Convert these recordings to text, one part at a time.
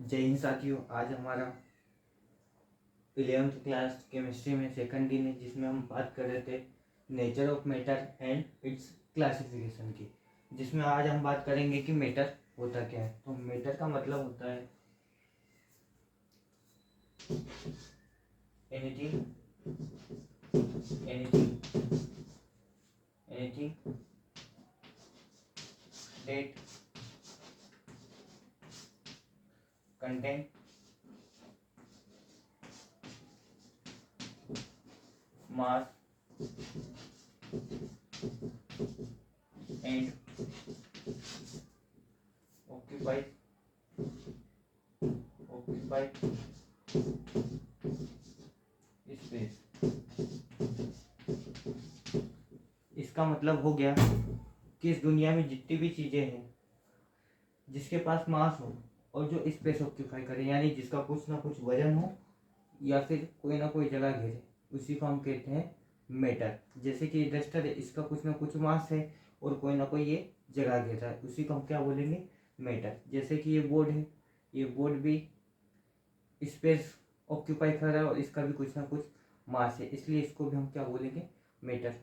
जय हिंद साथियों। आज हमारा 11th क्लास केमिस्ट्री में सेकंड दिन है, जिसमें हम बात कर रहे थे nature of matter and it's classification की। जिसमें आज हम बात करेंगे कि मैटर होता क्या है। तो मैटर का मतलब होता है anything anything anything that contain mass and occupy space। इसका मतलब हो गया कि इस दुनिया में जितनी भी चीजें हैं जिसके पास मास हो और जो स्पेस ऑक्यूपाई करे, यानी जिसका कुछ ना कुछ वजन हो या फिर कोई ना कोई जगह घेरे, उसी को हम कहते हैं मैटर। जैसे कि डस्टर है, इसका कुछ ना कुछ मास है और कोई ना कोई ये जगह घेर रहा है, उसी को हम क्या बोलेंगे, मैटर। जैसे कि ये बोर्ड है, ये बोर्ड भी स्पेस ऑक्यूपाई कर रहा है और इसका भी कुछ ना कुछ मास है, इसलिए इसको भी हम क्या बोलेंगे, मैटर।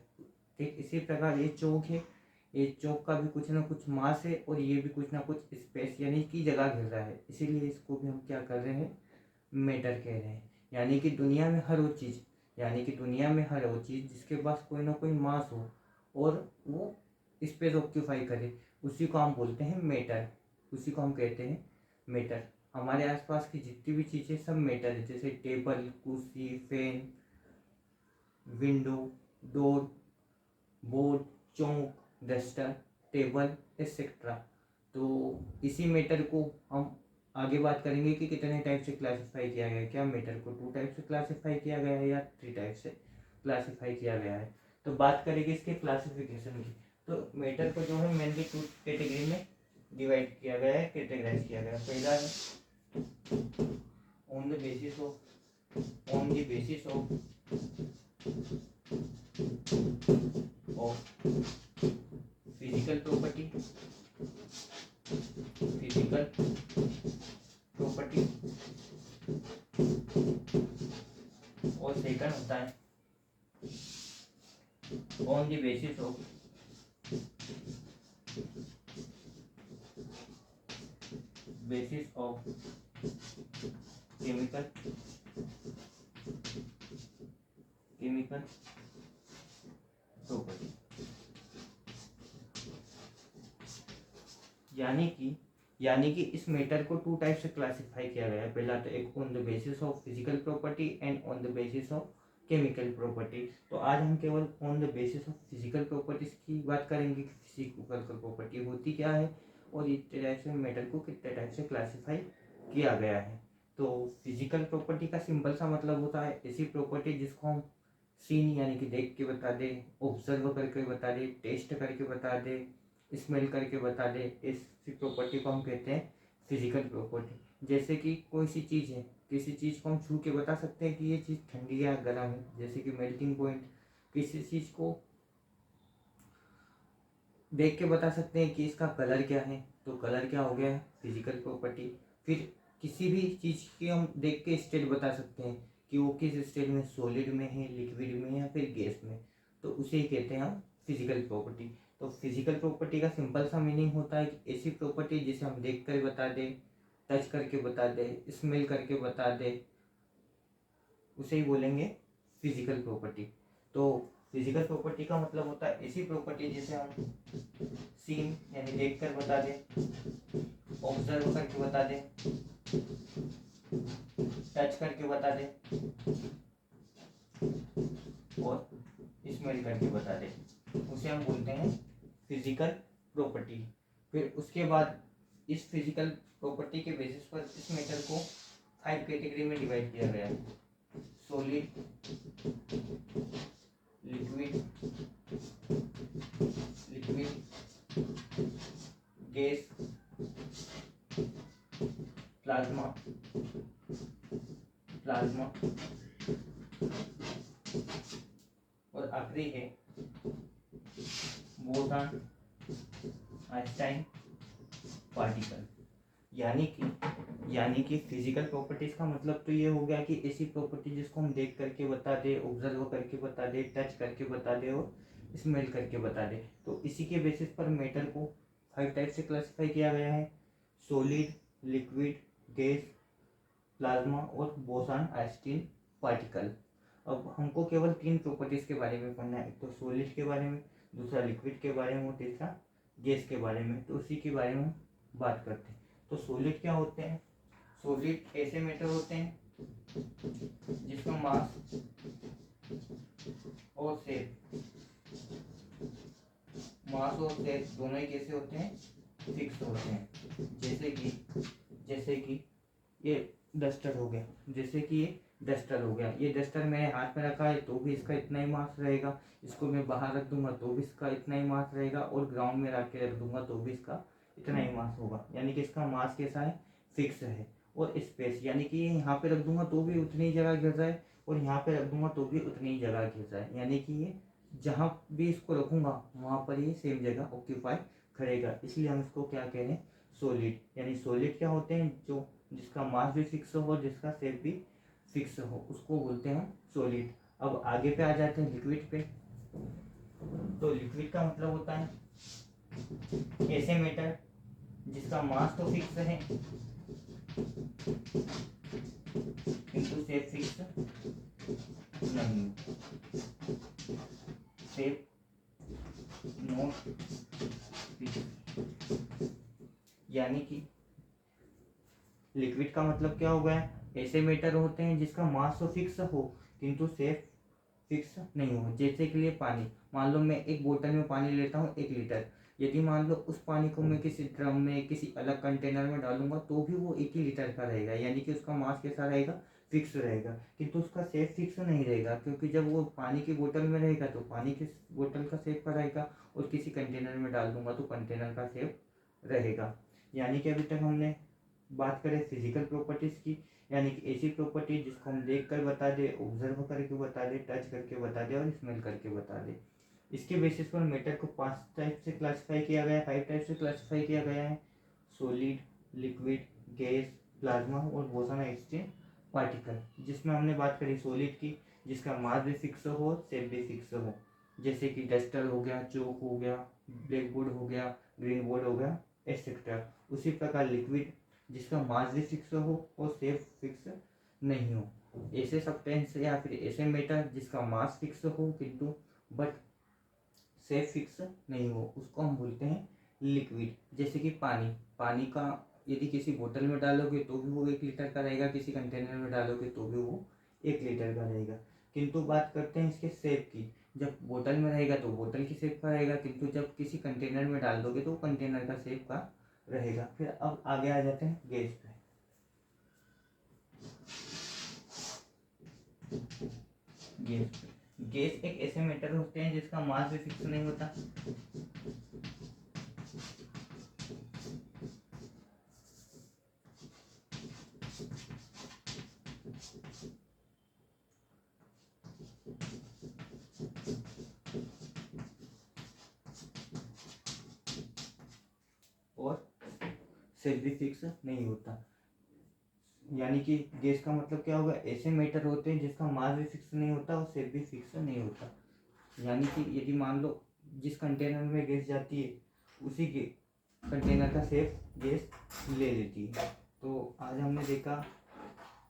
ठीक इसी प्रकार ये चौक है, ये चौक का भी कुछ ना कुछ मास है और ये भी कुछ ना कुछ स्पेस यानी कि जगह घेर रहा है, इसीलिए इसको भी हम क्या कर रहे हैं, मैटर कह रहे हैं। यानी कि दुनिया में हर वो चीज़ जिसके पास कोई ना कोई मास हो और वो स्पेस ऑक्यूपाई करे, उसी को हम बोलते हैं मैटर, उसी को हम कहते हैं मैटर। हमारे आसपास की जितनी भी चीज़ें सब मैटर है, जैसे टेबल, कुर्सी, फैन, विंडो, डोर, बोर्ड, चौक, डस्टर, टेबल एक्सेट्रा। तो इसी मैटर को हम आगे बात करेंगे कि कितने टाइप से क्लासिफाई किया गया है। क्या मैटर को 2 टाइप से क्लासिफाई किया गया है या 3 टाइप से क्लासिफाई किया गया है। तो बात करेंगे इसके क्लासिफिकेशन की। तो मैटर को जो है मेनली 2 कैटेगरी में डिवाइड किया गया है, कैटेगराइज किया गया है। पहला है on the basis of physical property और सेकंड होता है on the basis of chemical property. यानी कि इस मैटर को 2 टाइप से क्लासिफाई किया गया है। पहला तो एक on the basis of physical property and on the basis of chemical property. तो आज हम केवल on the basis of physical properties की बात करेंगे कि फिजिकल प्रॉपर्टी होती क्या है और इतने टाइप से मैटर को कितने टाइप से क्लासिफाई किया गया है। तो फिजिकल प्रॉपर्टी का सिंपल सा मतलब होता है ऐसी प्रॉपर्टी जिसको हम सीन यानी कि देख के बता दे, ऑब्जर्व करके बता दे, टेस्ट करके बता दे, स्मेल करके बता दे, इस प्रॉपर्टी को हम कहते हैं फिजिकल प्रॉपर्टी। जैसे कि कोई सी चीज़ है, किसी चीज़ को हम छू के बता सकते हैं कि ये चीज़ ठंडी या गर्म है, जैसे कि मेल्टिंग पॉइंट। किसी चीज़ को देख के बता सकते हैं कि इसका कलर क्या है, तो कलर क्या हो गया है, फिजिकल प्रॉपर्टी। फिर किसी भी चीज़ की हम देख के स्टेट बता सकते हैं कि वो किस स्टेट में, सॉलिड में है, लिक्विड में या फिर गैस में, तो उसे ही कहते हैं हम फिजिकल प्रॉपर्टी। तो फिजिकल प्रॉपर्टी का सिंपल सा मीनिंग होता है कि ऐसी प्रॉपर्टी जिसे हम देख कर बता दें, टच करके बता दें, स्मेल करके बता दें, उसे ही बोलेंगे फिजिकल प्रॉपर्टी। तो फिजिकल प्रॉपर्टी का मतलब होता है ऐसी प्रॉपर्टी जिसे हम सीन यानी देख कर बता दें, ऑब्जर्व करके बता दें, टच करके बता दें और स्मेल करके बता दें, उसे हम बोलते हैं फिजिकल प्रॉपर्टी। फिर उसके बाद इस फिजिकल प्रॉपर्टी के बेसिस पर इस मैटर को 5 कैटेगरी में डिवाइड किया गया है। सॉलिड, लिक्विड, गैस, प्लाज्मा और आखिरी है बोसॉन आइंस्टाइन पार्टिकल। यानी कि यानी कि फिजिकल प्रॉपर्टीज का मतलब तो ये हो गया कि ऐसी प्रॉपर्टी जिसको हम देख करके बता दे, ऑब्जर्व करके बता दे, टच करके बता दे और स्मेल करके बता दे। तो इसी के बेसिस पर मैटर को 5 टाइप से क्लासिफाई किया गया है: सॉलिड, लिक्विड, गैस, प्लाज्मा और बोसान आइंस्टीन पार्टिकल। अब हमको केवल 3 प्रॉपर्टीज के बारे में पढ़ना है, एक तो सॉलिड के बारे में, दूसरा लिक्विड के बारे में और तीसरा गैस के बारे में। तो उसी के बारे में हम बात करते हैं। तो सॉलिड क्या होते हैं? सॉलिड ऐसे मैटर होते हैं जिसका मास और शेप, मास और शेप दोनों ही कैसे होते हैं? फिक्स होते हैं। जैसे कि ये डस्टर हो गया, जैसे कि ये डस्टर हो गया, ये डस्टर मैंने हाथ में रखा है तो भी इसका इतना ही मास रहेगा, इसको मैं बाहर रख दूंगा तो भी इसका इतना ही मास रहेगा, और ग्राउंड में रख के रख दूंगा तो भी इसका इतना ही मास होगा। यानी कि इसका मास कैसा है? फिक्स है। और स्पेस, यानी कि यहाँ पे रख दूंगा तो भी उतनी ही जगह घिर जाए और यहाँ पे रख दूंगा तो भी उतनी ही जगह घिर जाए, यानी कि ये जहाँ भी इसको रखूंगा वहाँ पर ये सेम जगह ऑक्यूपाई करेगा। इसलिए हम इसको क्या कह रहे हैं? सॉलिड। यानी सॉलिड क्या होते हैं? जो जिसका मास भी फिक्स हो और जिसका शेप भी फिक्स हो, उसको बोलते हैं सॉलिड। अब आगे पे आ जाते हैं लिक्विड पे। तो लिक्विड का मतलब होता है ऐसे मैटर जिसका मास तो फिक्स है किंतु शेप फिक्स नहीं, शेप नॉट फिक्स। यानी कि लिक्विड का मतलब क्या हो गया? ऐसे मैटर होते हैं जिसका मास तो फिक्स हो किंतु शेप फिक्स नहीं हो। जैसे के लिए पानी, मान लो मैं एक बोतल में पानी लेता हूँ 1 लीटर, यदि मान लो उस पानी को मैं किसी ड्रम में किसी अलग कंटेनर में डालूंगा तो भी वो 1 ही लीटर का रहेगा, यानी कि उसका मास कैसा रहेगा? फिक्स रहेगा, किंतु उसका शेप फिक्स नहीं रहेगा, क्योंकि जब वो पानी की बोतल में रहेगा तो पानी की बोतल का शेप का रहेगा, और किसी कंटेनर में डाल दूंगा तो कंटेनर का शेप रहेगा। यानी कि अभी तक हमने बात करें फिजिकल प्रॉपर्टीज की, यानी कि ऐसी प्रॉपर्टी जिसको हम देख कर बता दे, ऑब्जर्व करके बता दे, टच करके बता दे और स्मेल करके बता दे। इसके बेसिस पर मैटर को 5 टाइप से क्लासिफाई किया गया है, 5 टाइप से क्लासिफाई किया गया है: सॉलिड, लिक्विड, गैस, प्लाज्मा और बोसन आइंस्टीन पार्टिकल। जिसमें हमने बात करी सॉलिड की, जिसका मास भी फिक्स हो, शेप भी फिक्स हो, जैसे कि डस्टर हो गया, चौक हो गया, ब्लैक बोर्ड हो गया, ग्रीन बोर्ड हो गया, एक्सेट्रा। उसी प्रकार लिक्विड, जिसका मास भी फिक्स हो और शेप फिक्स नहीं हो। ऐसे सब्सटेंस या फिर ऐसे मेटर जिसका मास फिक्स हो किंतु बट शेप फिक्स नहीं हो, उसको हम बोलते हैं लिक्विड। जैसे कि पानी, पानी का यदि किसी बोतल में डालोगे तो भी वो 1 लीटर का रहेगा, किसी कंटेनर में डालोगे तो भी वो 1 लीटर का रहेगा। किंतु बात करते हैं इसके शेप की, जब बोतल में रहेगा तो बोतल की शेप का रहेगा, किंतु जब किसी कंटेनर में डाल दोगे तो कंटेनर का शेप का रहेगा। फिर अब आगे आ जाते हैं गैस पे। गैस एक ऐसे मैटर होते हैं जिसका मास भी फिक्स नहीं होता, और शेप भी फिक्स नहीं होता। यानी कि गैस का मतलब क्या होगा? ऐसे मैटर होते हैं जिसका मास भी फिक्स नहीं होता और शेप भी फिक्स नहीं होता। यानी कि यदि मान लो जिस कंटेनर में गैस जाती है उसी के कंटेनर का शेप गैस ले लेती है। तो आज हमने देखा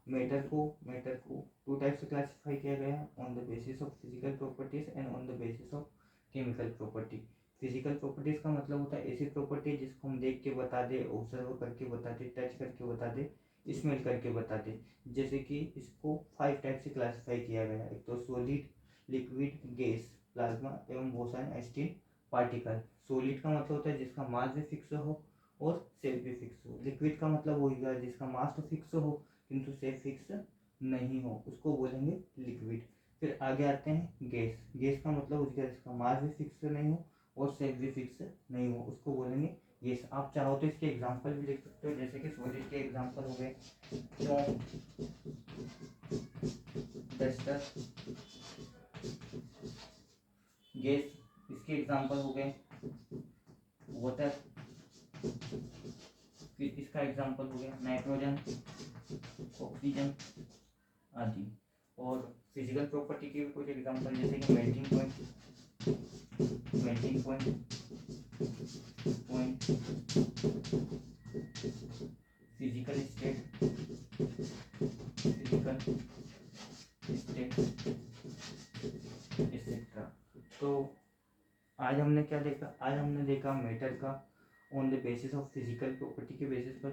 मैटर को 2 टाइप से क्लासिफाई किया गया है: on the basis of physical properties and on the basis of chemical property. Physical properties का मतलब होता है ऐसी प्रॉपर्टी जिसको हम देख के बता दे, ऑब्जर्व करके बता दे, टच करके बता दे, स्मेल करके बता दे। जैसे कि इसको 5 टाइप से क्लासिफाई किया गया है: एक तो सॉलिड, लिक्विड, गैस, प्लाज्मा एवं बोसन आइंस्टीन पार्टिकल। सॉलिड का मतलब होता है जिसका मास भी फिक्स हो और शेप भी फिक्स हो। लिक्विड का मतलब वही है जिसका मास तो फिक्स हो किंतु शेप फिक्स नहीं हो, उसको बोलेंगे लिक्विड। फिर आगे आते हैं गैस। गैस का मतलब उसका जिसका मास भी फिक्स नहीं हो और शेप भी फिक्स नहीं हो, उसको बोलेंगे गैस। आप चाहो तो इसके एग्जांपल भी लिख सकते हो, जैसे कि सॉलिड के एग्जांपल हो गए चौक, डस्टर। गैस इसके एग्जांपल हो गए वाटर, फिर इसका एग्जांपल हो गया नाइट्रोजन, ऑक्सीजन आदि। और फिजिकल प्रॉपर्टी के भी कुछ एग्जांपल जैसे कि melting point, physical state, etcetera. तो आज हमने क्या देखा? आज हमने देखा मैटर का on the basis of physical property के बेसिस पर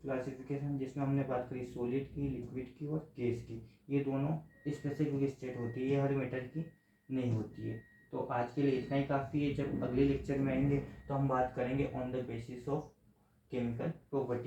क्लासिफिकेशन, जिसमें हमने बात करी सॉलिड की, लिक्विड की और गैस की। ये दोनों स्पेसिफिक स्टेट होती है, ये हर मैटर की नहीं होती है। तो आज के लिए इतना ही काफ़ी है। जब अगले लेक्चर में आएंगे तो हम बात करेंगे on the basis of chemical property.